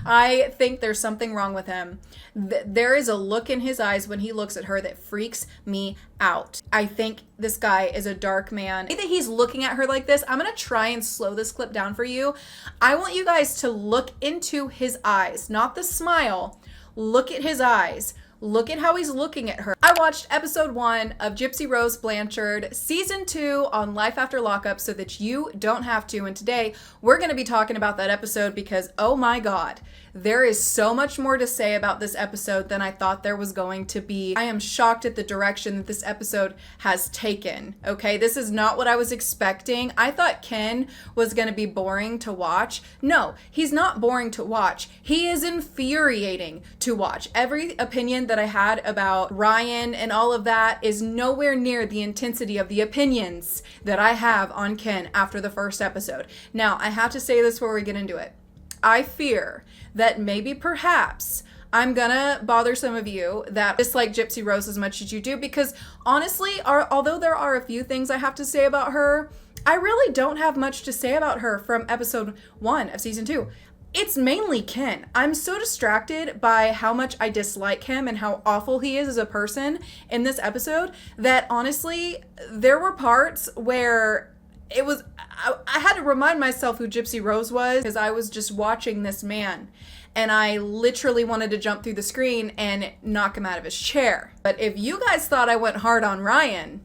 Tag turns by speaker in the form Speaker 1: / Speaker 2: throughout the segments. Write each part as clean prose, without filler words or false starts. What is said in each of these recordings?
Speaker 1: I think there's something wrong with him. There is a look in his eyes when he looks at her that freaks me out. I think this guy is a dark man. The way that he's looking at her like this, I'm gonna try and slow this clip down for you. I want you guys to look into his eyes, not the smile. Look at his eyes. Look at how he's looking at her. I watched episode 1 of Gypsy Rose Blanchard, season 2 on Life After Lockup so that you don't have to. And today we're going to be talking about that episode because, oh my God, there is so much more to say about this episode than I thought there was going to be. I am shocked at the direction that this episode has taken. Okay, this is not what I was expecting. I thought Ken was going to be boring to watch. No, he's not boring to watch. He is infuriating to watch. Every opinion that I had about Ryan and all of that is nowhere near the intensity of the opinions that I have on Ken after the first episode. Now, I have to say this before we get into it. I fear that maybe perhaps I'm gonna bother some of you that dislike Gypsy Rose as much as you do, because honestly, although there are a few things I have to say about her, I really don't have much to say about her from episode 1 of season 2. It's mainly Ken. I'm so distracted by how much I dislike him and how awful he is as a person in this episode that honestly, there were parts where it was, I had to remind myself who Gypsy Rose was because I was just watching this man and I literally wanted to jump through the screen and knock him out of his chair. But if you guys thought I went hard on Ryan,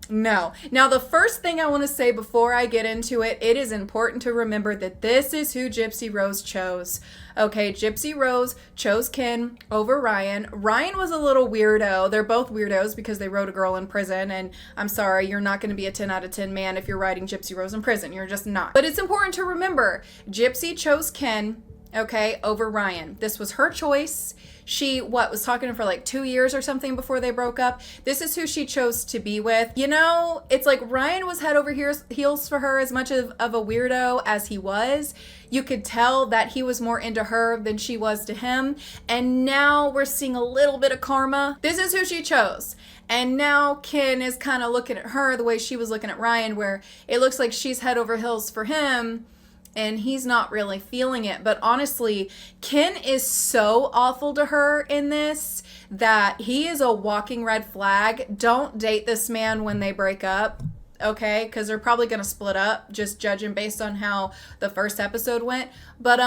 Speaker 1: no. Now, the first thing I want to say before I get into it, it is important to remember that this is who Gypsy Rose chose. Okay, Gypsy Rose chose Ken over Ryan. Ryan was a little weirdo. They're both weirdos because they wrote a girl in prison, and I'm sorry, you're not going to be a 10 out of 10 man if you're writing Gypsy Rose in prison. You're just not. But it's important to remember, Gypsy chose Ken, okay, over Ryan. This was her choice. She, was talking to him for like 2 years or something before they broke up. This is who she chose to be with. You know, it's like Ryan was head over heels for her as much of a weirdo as he was. You could tell that he was more into her than she was to him. And now we're seeing a little bit of karma. This is who she chose. And now Ken is kind of looking at her the way she was looking at Ryan, where it looks like she's head over heels for him and he's not really feeling it. But honestly, Ken is so awful to her in this that he is a walking red flag. Don't date this man when they break up, okay? Because they're probably going to split up, just judging based on how the first episode went. But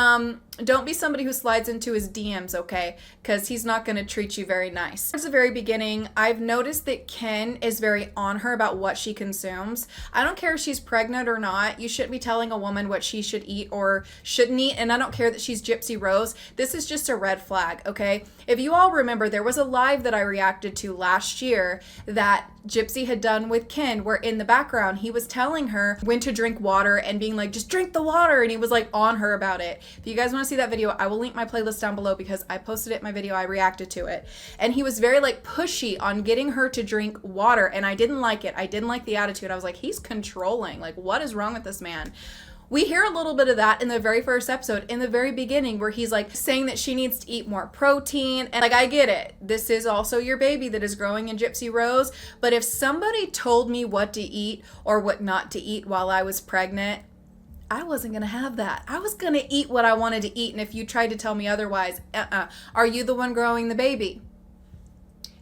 Speaker 1: don't be somebody who slides into his DMs, okay? Because he's not going to treat you very nice. Towards the very beginning, I've noticed that Ken is very on her about what she consumes. I don't care if she's pregnant or not. You shouldn't be telling a woman what she should eat or shouldn't eat. And I don't care that she's Gypsy Rose. This is just a red flag, okay? If you all remember, there was a live that I reacted to last year that Gypsy had done with Ken, where in the background, he was telling her when to drink water and being like, just drink the water. And he was like on her about it. If you guys want to see that video, I will link my playlist down below because I posted it in my video. I reacted to it. And he was very like pushy on getting her to drink water. And I didn't like it. I didn't like the attitude. I was like, he's controlling. Like, what is wrong with this man? We hear a little bit of that in the very first episode, in the very beginning, where he's like saying that she needs to eat more protein. And like, I get it. This is also your baby that is growing in Gypsy Rose. But if somebody told me what to eat or what not to eat while I was pregnant, I wasn't going to have that. I was going to eat what I wanted to eat. And if you tried to tell me otherwise, are you the one growing the baby?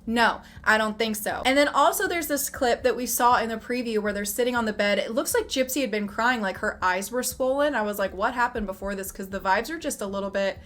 Speaker 1: No, I don't think so. And then also there's this clip that we saw in the preview where they're sitting on the bed. It looks like Gypsy had been crying, like her eyes were swollen. I was like, what happened before this? Because the vibes are just a little bit,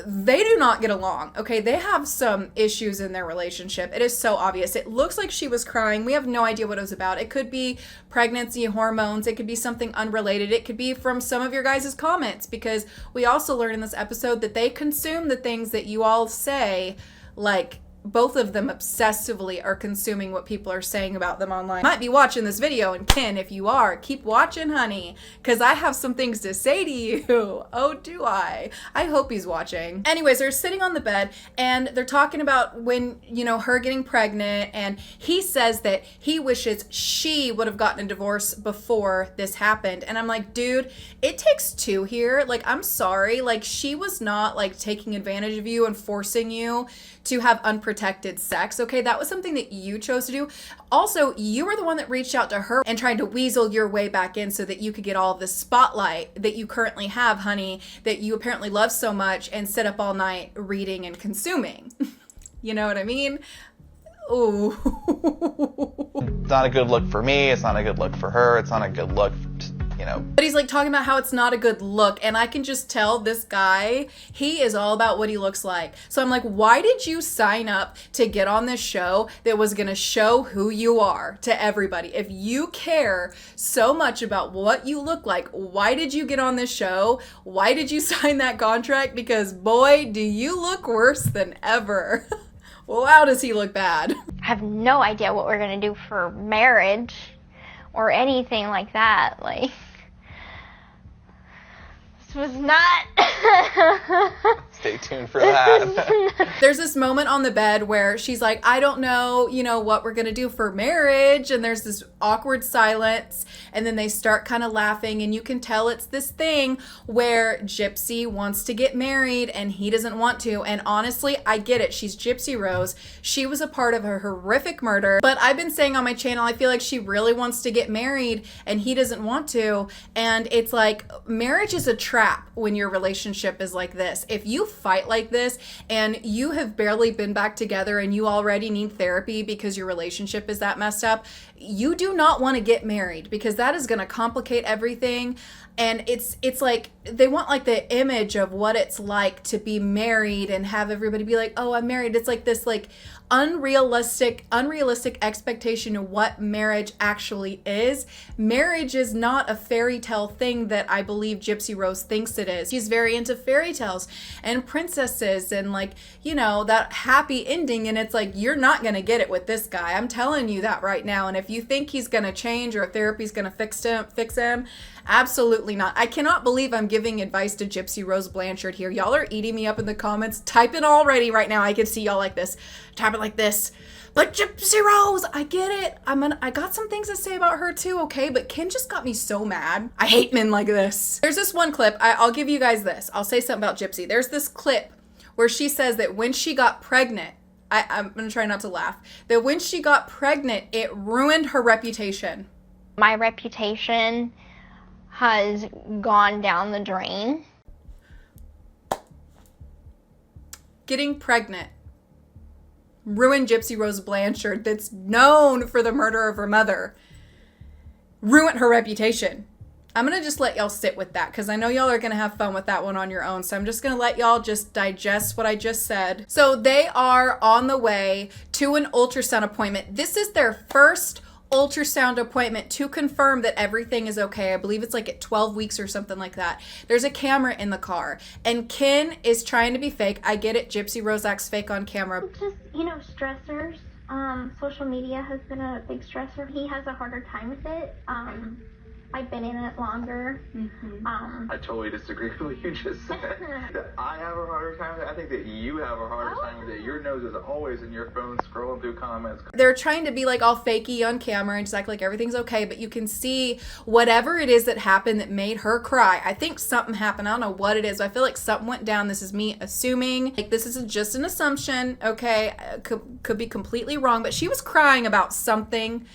Speaker 1: they do not get along, okay? They have some issues in their relationship. It is so obvious. It looks like she was crying. We have no idea what it was about. It could be pregnancy hormones. It could be something unrelated. It could be from some of your guys' comments, because we also learned in this episode that they consume the things that you all say, like both of them obsessively are consuming what people are saying about them online. Might be watching this video, and Ken, if you are, keep watching, honey, because I have some things to say to you. Oh, do I? I hope he's watching. Anyways, they're sitting on the bed and they're talking about when, you know, her getting pregnant, and he says that he wishes she would have gotten a divorce before this happened. And I'm like, dude, it takes two here. Like, I'm sorry. Like, she was not like taking advantage of you and forcing you to have unprotected unprotected sex, okay? That was something that you chose to do. Also, you were the one that reached out to her and tried to weasel your way back in so that you could get all of the spotlight that you currently have, honey, that you apparently love so much and sit up all night reading and consuming. You know what I mean? Ooh.
Speaker 2: It's not a good look for me. It's not a good look for her. It's not a good look, you know.
Speaker 1: But he's like talking about how it's not a good look. And I can just tell this guy, he is all about what he looks like. So I'm like, why did you sign up to get on this show that was going to show who you are to everybody? If you care so much about what you look like, why did you get on this show? Why did you sign that contract? Because boy, do you look worse than ever. Wow, does he look bad?
Speaker 3: I have no idea what we're going to do for marriage or anything like that. Like, this was not...
Speaker 2: Stay tuned for that.
Speaker 1: There's this moment on the bed where she's like, I don't know, you know, what we're going to do for marriage. And there's this awkward silence. And then they start kind of laughing. And you can tell it's this thing where Gypsy wants to get married and he doesn't want to. And honestly, I get it. She's Gypsy Rose. She was a part of a horrific murder. But I've been saying on my channel, I feel like she really wants to get married and he doesn't want to. And it's like, marriage is a trap when your relationship is like this. If you fight like this and you have barely been back together and you already need therapy because your relationship is that messed up, you do not want to get married because that is going to complicate everything. And it's like they want like the image of what it's like to be married and have everybody be like, oh, I'm married. It's like this like unrealistic expectation of what marriage actually is. Marriage is not a fairy tale thing that I believe Gypsy Rose thinks it is. She's very into fairy tales and princesses and like, you know, that happy ending. And it's like, you're not going to get it with this guy. I'm telling you that right now. And if you think he's going to change or therapy's going to fix him, absolutely not. I cannot believe I'm giving advice to Gypsy Rose Blanchard here. Y'all are eating me up in the comments. Type it already right now. I can see y'all like this. Type it like this. But Gypsy Rose, I get it. I got some things to say about her too, okay? But Ken just got me so mad. I hate men like this. There's this one clip. I'll give you guys this. I'll say something about Gypsy. There's this clip where she says that when she got pregnant, I'm going to try not to laugh, that when she got pregnant, it ruined her reputation.
Speaker 3: My reputation has gone down the drain.
Speaker 1: Getting pregnant ruined Gypsy Rose Blanchard, that's known for the murder of her mother. Ruined her reputation. I'm going to just let y'all sit with that because I know y'all are going to have fun with that one on your own. So I'm just going to let y'all just digest what I just said. So they are on the way to an ultrasound appointment. This is their first ultrasound appointment to confirm that everything is okay. I believe it's like at 12 weeks or something like that. There's a camera in the car and Ken is trying to be fake. I get it. Gypsy Rose acts fake on camera.
Speaker 4: Just, you know, stressors. Social media has been a big stressor. He has a harder time with it. I've been in it longer.
Speaker 5: I totally disagree with what you just said. That I have a harder time with it. I think that you have a harder time with it. Your nose is always in your phone scrolling through comments.
Speaker 1: They're trying to be like all fakey on camera and just act like everything's okay, but you can see whatever it is that happened that made her cry. I think something happened. I don't know what it is, but I feel like something went down. This is me assuming. Like, this is just an assumption, okay? Could be completely wrong, but she was crying about something.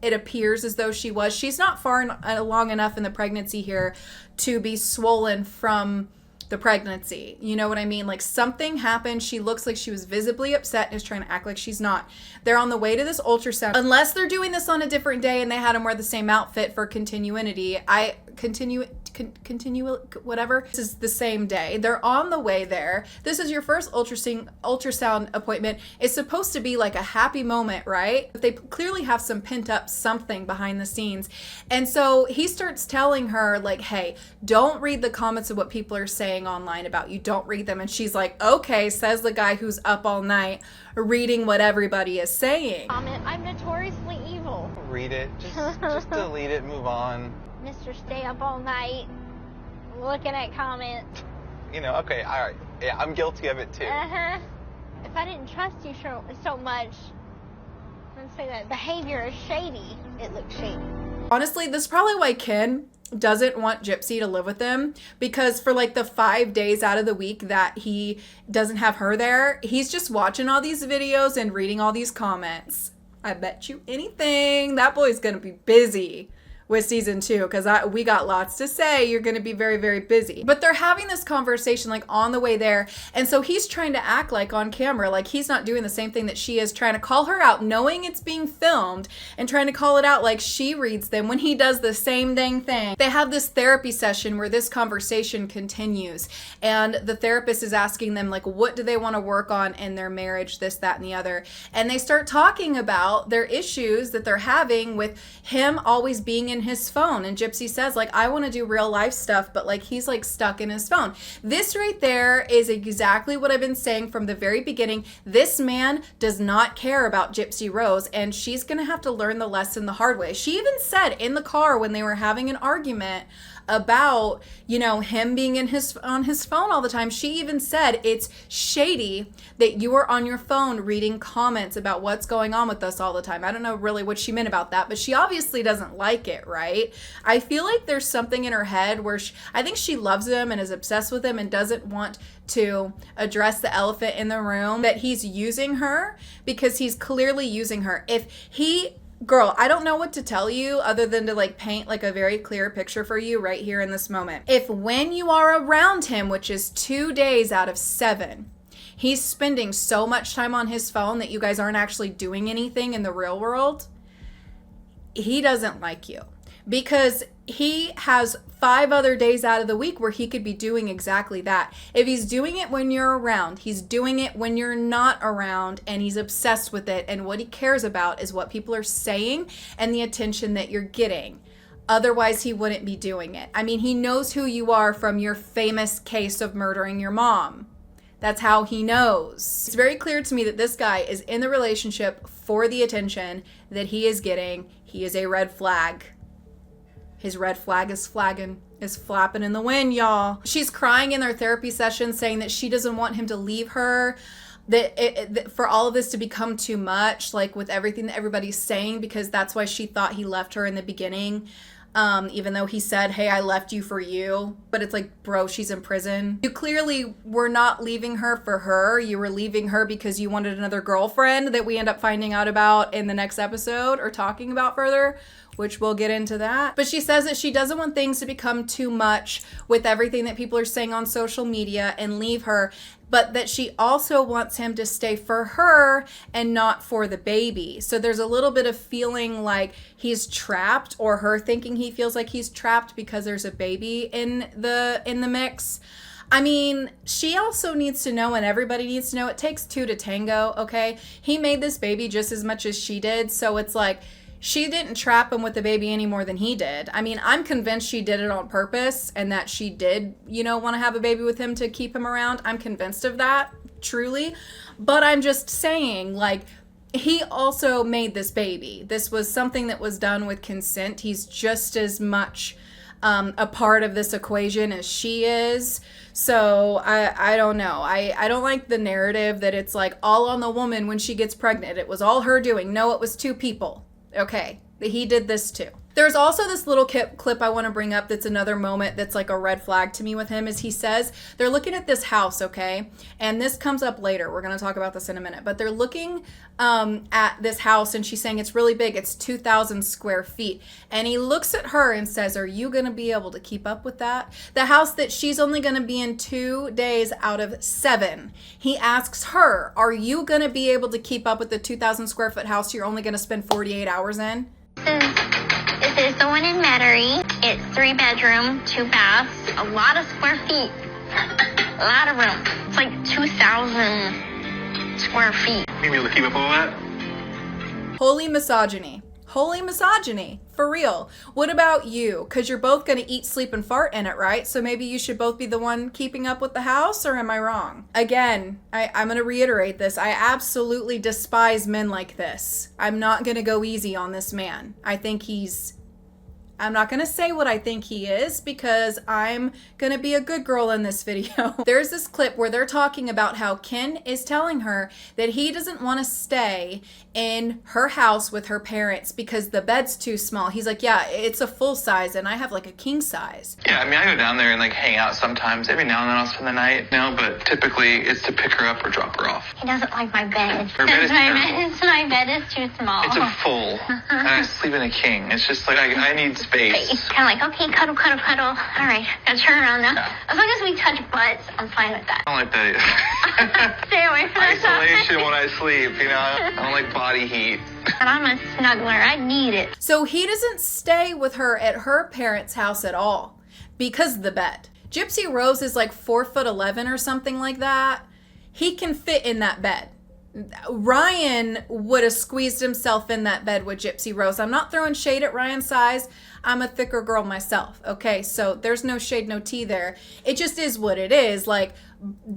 Speaker 1: It appears as though she was. She's not far along enough in the pregnancy here to be swollen from the pregnancy. You know what I mean? Like something happened. She looks like she was visibly upset and is trying to act like she's not. They're on the way to this ultrasound. Unless they're doing this on a different day and they had them wear the same outfit for continuity. Whatever. This is the same day. They're on the way there. This is your first ultrasound appointment. It's supposed to be like a happy moment, right? But they clearly have some pent up something behind the scenes. And so he starts telling her like, hey, don't read the comments of what people are saying online about you. Don't read them. And she's like, okay, says the guy who's up all night reading what everybody is saying.
Speaker 3: I'm notoriously evil.
Speaker 2: Read it. Just delete it. Move on.
Speaker 3: Mr. Stay up all night looking at comments.
Speaker 2: You know, okay, all right. Yeah, I'm guilty of it too.
Speaker 3: If I didn't trust you so much, I'd say that behavior is shady. It looks shady.
Speaker 1: Honestly, this is probably why Ken doesn't want Gypsy to live with him, because for like the 5 days out of the week that he doesn't have her there, he's just watching all these videos and reading all these comments. I bet you anything that boy's gonna be busy with season 2, because we got lots to say. You're going to be very, very busy. But they're having this conversation like on the way there. And so he's trying to act like on camera, like he's not doing the same thing that she is, trying to call her out, knowing it's being filmed, and trying to call it out like she reads them when he does the same dang thing. They have this therapy session where this conversation continues. And the therapist is asking them, like, what do they want to work on in their marriage, this, that, and the other. And they start talking about their issues that they're having with him always being in his phone. And Gypsy says, like, I want to do real life stuff, but like he's like stuck in his phone. This right there is exactly what I've been saying from the very beginning. This man does not care about Gypsy Rose, and she's gonna have to learn the lesson the hard way. She even said in the car when they were having an argument about, you know, him being on his phone all the time, she even said, it's shady that you are on your phone reading comments about what's going on with us all the time. I don't know really what she meant about that, but she obviously doesn't like it, right? I feel like there's something in her head where I think she loves him and is obsessed with him and doesn't want to address the elephant in the room, that he's using her, because he's clearly using her. Girl, I don't know what to tell you other than to like paint like a very clear picture for you right here in this moment. If when you are around him, which is 2 days out of 7, he's spending so much time on his phone that you guys aren't actually doing anything in the real world, he doesn't like you, because he has 5 other days out of the week where he could be doing exactly that. If he's doing it when you're around, he's doing it when you're not around, and he's obsessed with it. And what he cares about is what people are saying and the attention that you're getting. Otherwise, he wouldn't be doing it. I mean, he knows who you are from your famous case of murdering your mom. That's how he knows. It's very clear to me that this guy is in the relationship for the attention that he is getting. He is a red flag. His red flag is flapping in the wind, y'all. She's crying in their therapy session, saying that she doesn't want him to leave her, that for all of this to become too much, like with everything that everybody's saying, because that's why she thought he left her in the beginning. Even though he said, hey, I left you for you. But it's like, bro, she's in prison. You clearly were not leaving her for her. You were leaving her because you wanted another girlfriend that we end up finding out about in the next episode, or talking about further, which we'll get into that. But she says that she doesn't want things to become too much with everything that people are saying on social media and leave her, but that she also wants him to stay for her and not for the baby. So there's a little bit of feeling like he's trapped, or her thinking he feels like he's trapped because there's a baby in the mix. I mean, she also needs to know, and everybody needs to know, it takes 2 to tango, okay? He made this baby just as much as she did, so it's like, she didn't trap him with the baby any more than he did. I mean, I'm convinced she did it on purpose, and that she did, you know, want to have a baby with him to keep him around. I'm convinced of that, truly. But I'm just saying, like, he also made this baby. This was something that was done with consent. He's just as much a part of this equation as she is. So I don't know. I don't like the narrative that it's like all on the woman when she gets pregnant. It was all her doing. No, it was 2 people. Okay, he did this too. There's also this little clip I want to bring up that's another moment that's like a red flag to me with him, is he says they're looking at this house, okay? And this comes up later. We're going to talk about this in a minute. But they're looking at this house, and she's saying it's really big. It's 2,000 square feet. And he looks at her and says, are you going to be able to keep up with that? The house that she's only going to be in 2 days out of 7. He asks her, are you going to be able to keep up with the 2,000 square foot house you're only going to spend 48 hours in?
Speaker 3: This is the one in Metairie. It's 3 bedroom, 2 baths, a lot of square feet, a lot of room. It's like 2,000 square feet.
Speaker 5: You be able to keep up all that?
Speaker 1: Holy misogyny. Holy misogyny. For real. What about you? Because you're both going to eat, sleep, and fart in it, right? So maybe you should both be the one keeping up with the house, or am I wrong? Again, I'm going to reiterate this. I absolutely despise men like this. I'm not going to go easy on this man. I think he's I'm not going to say what I think he is because I'm going to be a good girl in this video. There's this clip where they're talking about how Ken is telling her that he doesn't want to stay in her house with her parents because the bed's too small. He's like, yeah, it's a full size and I have like a king size.
Speaker 5: Yeah, I mean, I go down there and like hang out sometimes. Every now and then I'll spend the night, you know, but typically it's to pick her up or drop her off.
Speaker 3: He doesn't like my bed.
Speaker 5: Her bed is terrible.
Speaker 3: My bed is too small.
Speaker 5: It's a full, and I sleep in a king. It's just like I need space.
Speaker 3: Kind of like, okay, cuddle, cuddle, cuddle. All right, gotta turn around now.
Speaker 5: Yeah.
Speaker 3: As long as we touch butts, I'm fine with that.
Speaker 5: I don't like that.
Speaker 3: Stay away from that stuff.
Speaker 5: Isolation when I sleep, you know. I don't like body heat.
Speaker 3: And I'm a snuggler. I need it.
Speaker 1: So he doesn't stay with her at her parents' house at all because of the bed. Gypsy Rose is like 4'11" or something like that. He can fit in that bed. Ryan would have squeezed himself in that bed with Gypsy Rose. I'm not throwing shade at Ryan's size. I'm a thicker girl myself. Okay, so there's no shade, no tea there. It just is what it is. Like,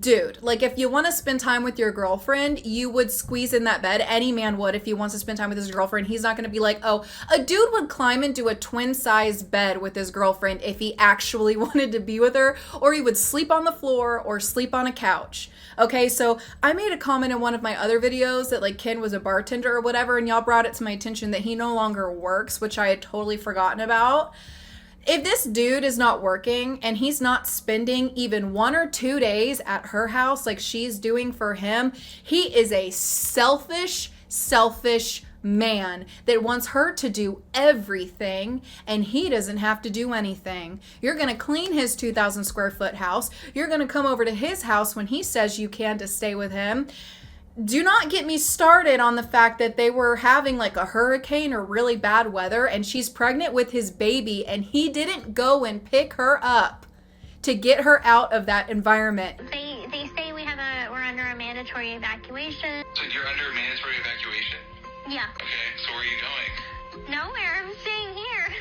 Speaker 1: dude, like if you want to spend time with your girlfriend, you would squeeze in that bed. Any man would if he wants to spend time with his girlfriend. He's not going to be like, oh, a dude would climb into a twin-size bed with his girlfriend if he actually wanted to be with her, or he would sleep on the floor or sleep on a couch. Okay, so I made a comment in one of my other videos that like Ken was a bartender or whatever, and y'all brought it to my attention that he no longer works, which I had totally forgotten about. If this dude is not working and he's not spending even 1 or 2 days at her house like she's doing for him, he is a selfish man that wants her to do everything and he doesn't have to do anything. You're going to clean his 2,000 square foot house. You're going to come over to his house when he says you can to stay with him. Do not get me started on the fact that they were having like a hurricane or really bad weather and she's pregnant with his baby and he didn't go and pick her up to get her out of that environment.
Speaker 3: They say we're under a mandatory evacuation.
Speaker 5: So you're under a mandatory evacuation?
Speaker 3: Yeah.
Speaker 5: Okay, so where are you going?
Speaker 3: Nowhere. I'm staying here.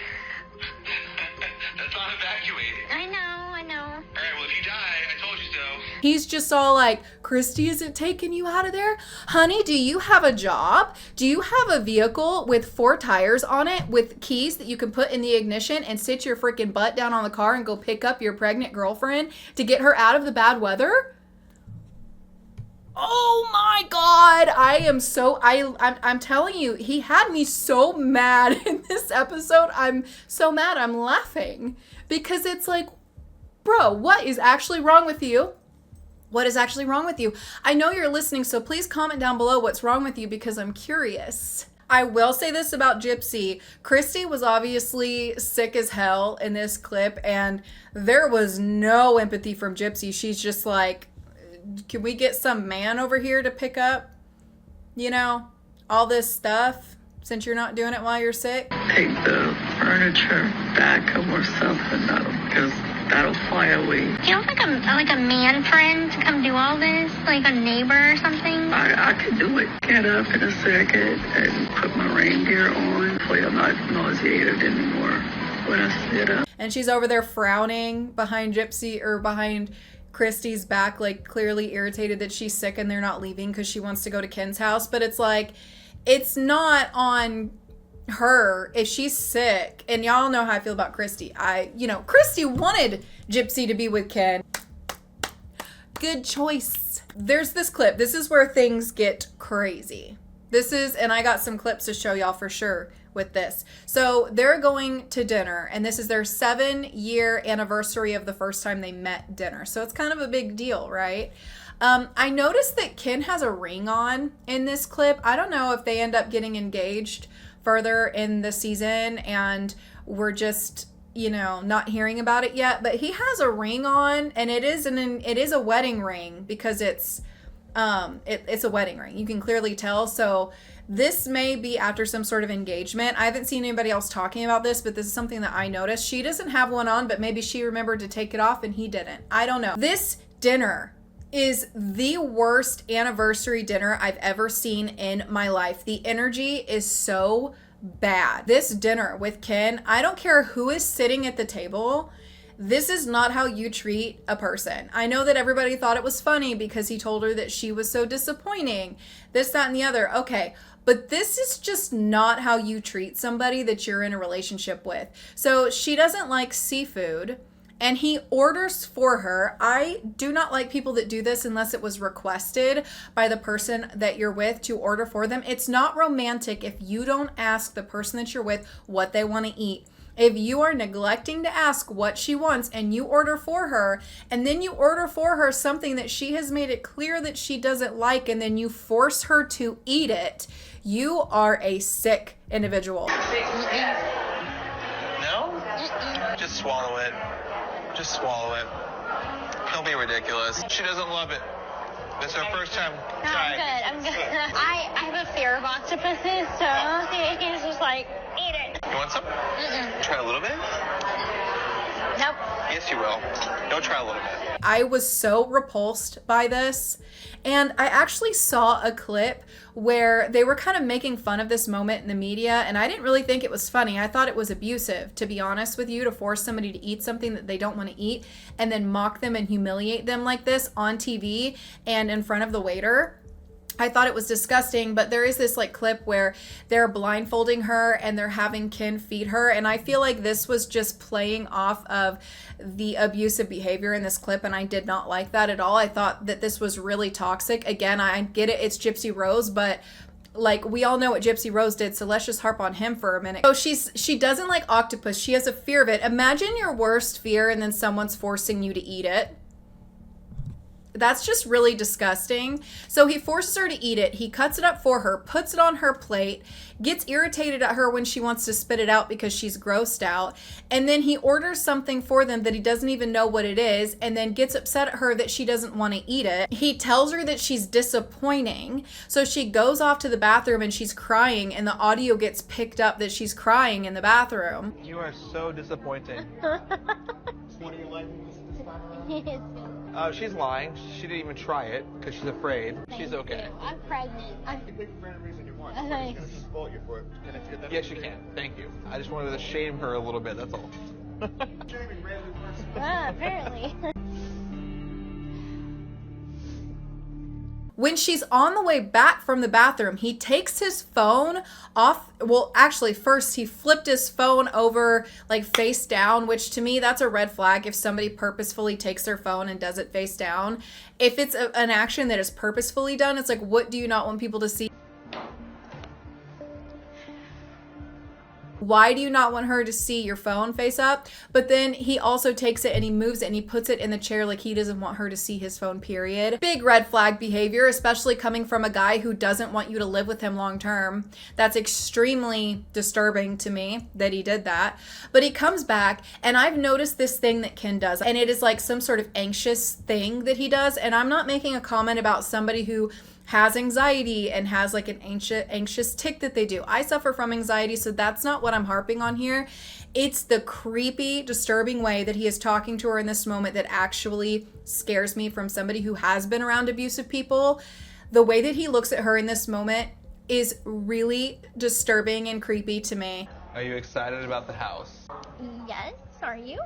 Speaker 5: That's not evacuating.
Speaker 3: I know.
Speaker 5: All right, well, if you die, I told you so.
Speaker 1: He's just all like, Christy isn't taking you out of there? Honey, do you have a job? Do you have a vehicle with 4 tires on it with keys that you can put in the ignition and sit your freaking butt down on the car and go pick up your pregnant girlfriend to get her out of the bad weather? Oh my God. I'm telling you, he had me so mad in this episode. I'm so mad. I'm laughing because it's like, bro, what is actually wrong with you? What is actually wrong with you? I know you're listening, so please comment down below what's wrong with you because I'm curious. I will say this about Gypsy. Christy was obviously sick as hell in this clip and there was no empathy from Gypsy. She's just like, can we get some man over here to pick up, you know, all this stuff since you're not doing it while you're sick?
Speaker 6: Take the furniture back or something, because that'll fly away.
Speaker 3: You don't like a man friend to come do all this? Like a neighbor or something?
Speaker 6: I could do it. Get up in a second and put my rain gear on. Hopefully I'm not nauseated anymore when I sit up.
Speaker 1: And she's over there frowning behind Gypsy or behind Christy's back, like clearly irritated that she's sick and they're not leaving because she wants to go to Ken's house. But it's like, it's not on her if she's sick. And y'all know how I feel about Christy. Christy wanted Gypsy to be with Ken. Good choice. There's this clip. This is where things get crazy. And I got some clips to show y'all for sure with this. So they're going to dinner and this is their 7-year anniversary of the first time they met dinner. So it's kind of a big deal, right? I noticed that Ken has a ring on in this clip. I don't know if they end up getting engaged further in the season and we're just, not hearing about it yet, but he has a ring on and it is a wedding ring because it's a wedding ring. You can clearly tell. So this may be after some sort of engagement. I haven't seen anybody else talking about this, but this is something that I noticed. She doesn't have one on, but maybe she remembered to take it off and he didn't. I don't know. This dinner is the worst anniversary dinner I've ever seen in my life. The energy is so bad. This dinner with Ken, I don't care who is sitting at the table. This is not how you treat a person. I know that everybody thought it was funny because he told her that she was so disappointing, this, that, and the other. Okay, But this is just not how you treat somebody that you're in a relationship with. So she doesn't like seafood, and he orders for her. I do not like people that do this unless it was requested by the person that you're with to order for them. It's not romantic if you don't ask the person that you're with what they want to eat. If you are neglecting to ask what she wants and you order for her, and then you order for her something that she has made it clear that she doesn't like, and then you force her to eat it, you are a sick individual.
Speaker 2: No? Just swallow it. Just swallow it. Don't be ridiculous. She doesn't love it. It's her first time.
Speaker 3: No, I'm good. I have a fear of octopuses, so he's just like, eat it.
Speaker 2: You want some? Try a little bit?
Speaker 3: Nope.
Speaker 2: Yes, you will. Don't try a little bit.
Speaker 1: I was so repulsed by this. And I actually saw a clip where they were kind of making fun of this moment in the media, and I didn't really think it was funny. I thought it was abusive, to be honest with you, to force somebody to eat something that they don't want to eat and then mock them and humiliate them like this on TV and in front of the waiter. I thought it was disgusting, but there is this like clip where they're blindfolding her and they're having Ken feed her, and I feel like this was just playing off of the abusive behavior in this clip, and I did not like that at all. I thought that this was really toxic. Again, I get it, it's Gypsy Rose, but like, we all know what Gypsy Rose did, so let's just harp on him for a minute. So she doesn't like octopus. She has a fear of it. Imagine your worst fear and then someone's forcing you to eat it. That's just really disgusting. So he forces her to eat it. He cuts it up for her, puts it on her plate, gets irritated at her when she wants to spit it out because she's grossed out. And then he orders something for them that he doesn't even know what it is, and then gets upset at her that she doesn't want to eat it. He tells her that she's disappointing. So she goes off to the bathroom and she's crying, and the audio gets picked up that she's crying in the bathroom.
Speaker 2: You are so disappointing. Oh, she's lying. She didn't even try it because she's afraid. She's okay.
Speaker 3: I'm pregnant.
Speaker 2: Yes, you can. Thank you. I just wanted to shame her a little bit, that's all.
Speaker 3: Apparently.
Speaker 1: When she's on the way back from the bathroom, he takes his phone off. Well, actually, first he flipped his phone over like face down, which to me, that's a red flag if somebody purposefully takes their phone and does it face down. If it's an action that is purposefully done, it's like, what do you not want people to see? Why do you not want her to see your phone face up? But then he also takes it and he moves it and he puts it in the chair like he doesn't want her to see his phone, period. Big red flag behavior, especially coming from a guy who doesn't want you to live with him long term. That's extremely disturbing to me that he did that. But he comes back, and I've noticed this thing that Ken does, and it is like some sort of anxious thing that he does. And I'm not making a comment about somebody who has anxiety and has like an anxious tic that they do. I suffer from anxiety, so that's not what I'm harping on here. It's the creepy, disturbing way that he is talking to her in this moment that actually scares me from somebody who has been around abusive people. The way that he looks at her in this moment is really disturbing and creepy to me.
Speaker 2: Are you excited about the house?
Speaker 3: Yes, are you?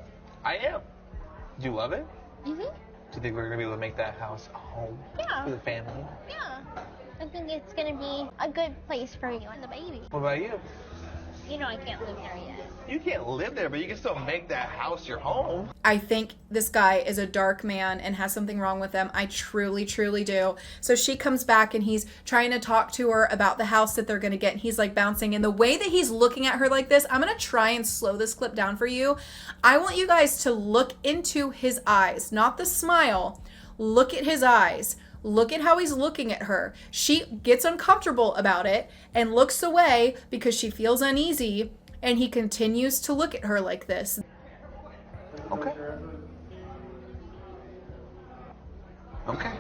Speaker 2: I am. Do you love it?
Speaker 3: Mm-hmm.
Speaker 2: Do you think we're going to be able to make that house a home for the family?
Speaker 3: Yeah. I think it's going to be a good place for you and the baby.
Speaker 2: What about you?
Speaker 3: You know I can't live there yet.
Speaker 2: You can't live there, but you can still make that house your home.
Speaker 1: I think this guy is a dark man and has something wrong with him. I truly, truly do. So she comes back and he's trying to talk to her about the house that they're going to get. And he's like bouncing. And the way that he's looking at her like this, I'm going to try and slow this clip down for you. I want you guys to look into his eyes, not the smile. Look at his eyes. Look at how he's looking at her. She gets uncomfortable about it and looks away because she feels uneasy, and he continues to look at her like this.
Speaker 2: Okay. Okay.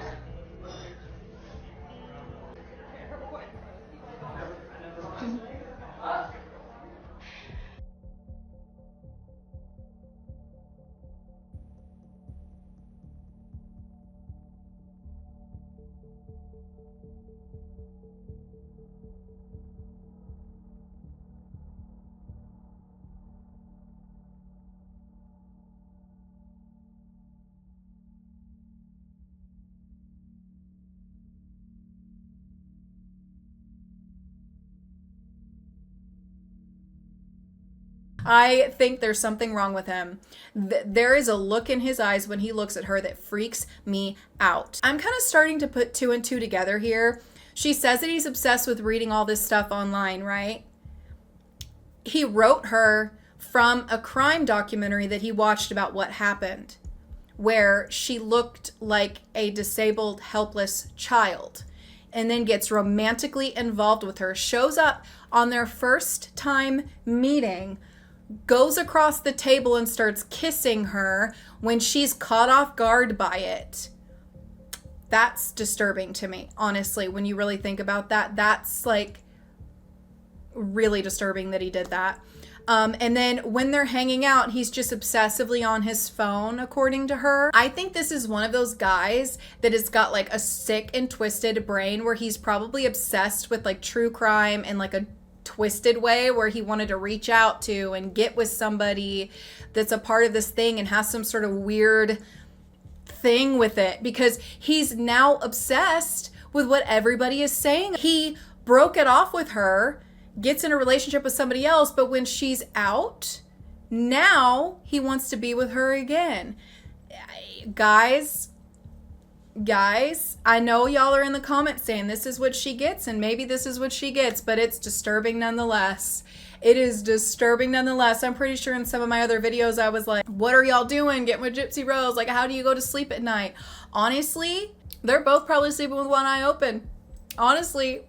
Speaker 1: I think there's something wrong with him. There is a look in his eyes when he looks at her that freaks me out. I'm kind of starting to put two and two together here. She says that he's obsessed with reading all this stuff online, right? He wrote her from a crime documentary that he watched about what happened, where she looked like a disabled, helpless child, and then gets romantically involved with her, shows up on their first time meeting, goes across the table and starts kissing her when she's caught off guard by it. That's disturbing to me, honestly, when you really think about that. That's like really disturbing that he did that. And then when they're hanging out, he's just obsessively on his phone, according to her. I think this is one of those guys that has got like a sick and twisted brain, where he's probably obsessed with like true crime in like a twisted way, where he wanted to reach out to and get with somebody that's a part of this thing and has some sort of weird thing with it, because he's now obsessed with what everybody is saying. He broke it off with her, gets in a relationship with somebody else, but when she's out, now he wants to be with her again. Guys, I know y'all are in the comments saying this is what she gets, and maybe this is what she gets, but it's disturbing nonetheless. It is disturbing nonetheless. I'm pretty sure in some of my other videos I was like, what are y'all doing getting with Gypsy Rose? Like, how do you go to sleep at night? Honestly, they're both probably sleeping with one eye open. Honestly,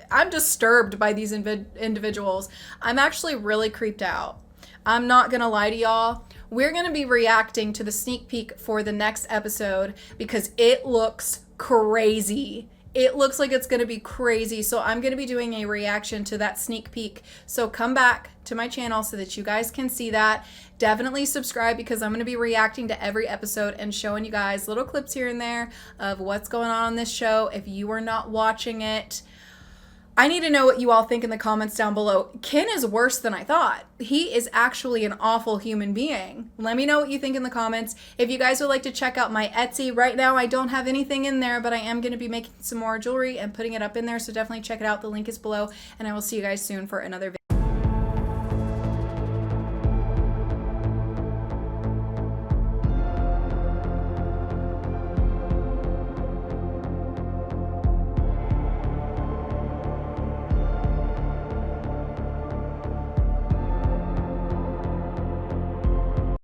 Speaker 1: I'm disturbed by these individuals. I'm actually really creeped out. I'm not gonna lie to y'all. We're gonna be reacting to the sneak peek for the next episode because it looks crazy. It looks like it's gonna be crazy. So I'm gonna be doing a reaction to that sneak peek. So come back to my channel so that you guys can see that. Definitely subscribe, because I'm gonna be reacting to every episode and showing you guys little clips here and there of what's going on this show. If you are not watching it, I need to know what you all think in the comments down below. Ken is worse than I thought. He is actually an awful human being. Let me know what you think in the comments. If you guys would like to check out my Etsy, right now I don't have anything in there, but I am going to be making some more jewelry and putting it up in there, so definitely check it out. The link is below, and I will see you guys soon for another video.